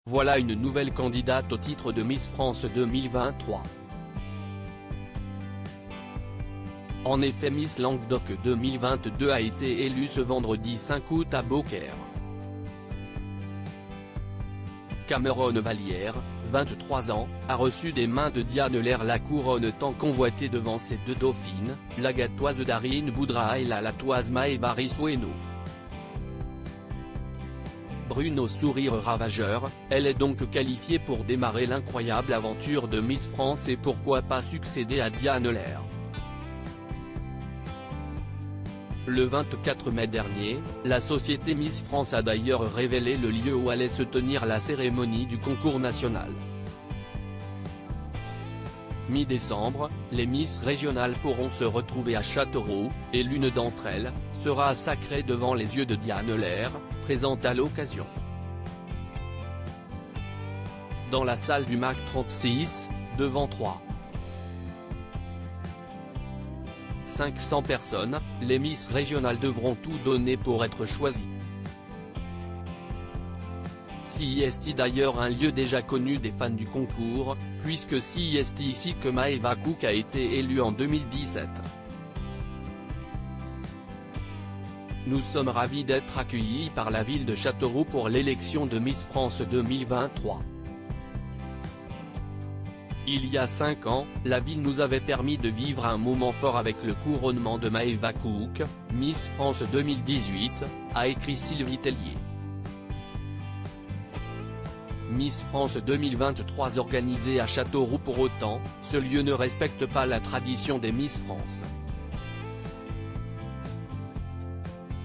Voilà une nouvelle candidate au titre de Miss France 2023. En effet, Miss Languedoc 2022 a été élue ce vendredi 5 août à Beaucaire. Cameron Vallière, 23 ans, a reçu des mains de Diane Lair la couronne tant convoitée devant ses deux dauphines, la gatoise Darine Boudra et la latoise Maëva Rissueno. Brune au sourire ravageur, elle est donc qualifiée pour démarrer l'incroyable aventure de Miss France et pourquoi pas succéder à Diane Lair. Le 24 mai dernier, la société Miss France a d'ailleurs révélé le lieu où allait se tenir la cérémonie du concours national. Mi-décembre, les Miss régionales pourront se retrouver à Châteauroux, et l'une d'entre elles sera sacrée devant les yeux de Diane Lair, présente à l'occasion. Dans la salle du MAC 36, devant 500 personnes, les Miss régionales devront tout donner pour être choisies. CIST d'ailleurs un lieu déjà connu des fans du concours, puisque CIST ici que Maëva Cook a été élue en 2017. Nous sommes ravis d'être accueillis par la ville de Châteauroux pour l'élection de Miss France 2023. Il y a 5 ans, la ville nous avait permis de vivre un moment fort avec le couronnement de Maëva Cook, Miss France 2018, a écrit Sylvie Tellier. Miss France 2023 organisée à Châteauroux. Pour autant, ce lieu ne respecte pas la tradition des Miss France.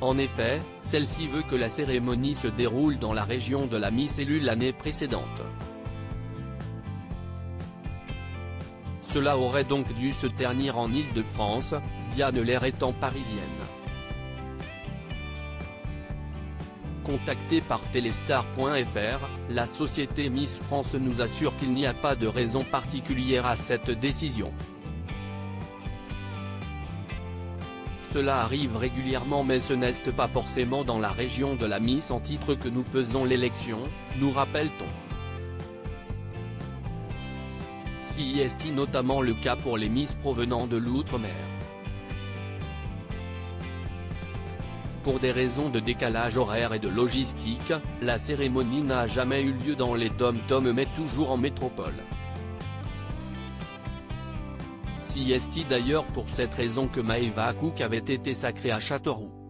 En effet, celle-ci veut que la cérémonie se déroule dans la région de la Miss élue l'année précédente. Cela aurait donc dû se tenir en Île-de-France, Diane Lair étant parisienne. Contactée par Téléstar.fr, la société Miss France nous assure qu'il n'y a pas de raison particulière à cette décision. Cela arrive régulièrement mais ce n'est pas forcément dans la région de la Miss en titre que nous faisons l'élection, nous rappelle-t-on. CIST notamment le cas pour les Miss provenant de l'outre-mer. Pour des raisons de décalage horaire et de logistique, la cérémonie n'a jamais eu lieu dans les dom-toms mais toujours en métropole. CIST d'ailleurs pour cette raison que Maëva Cook avait été sacrée à Châteauroux.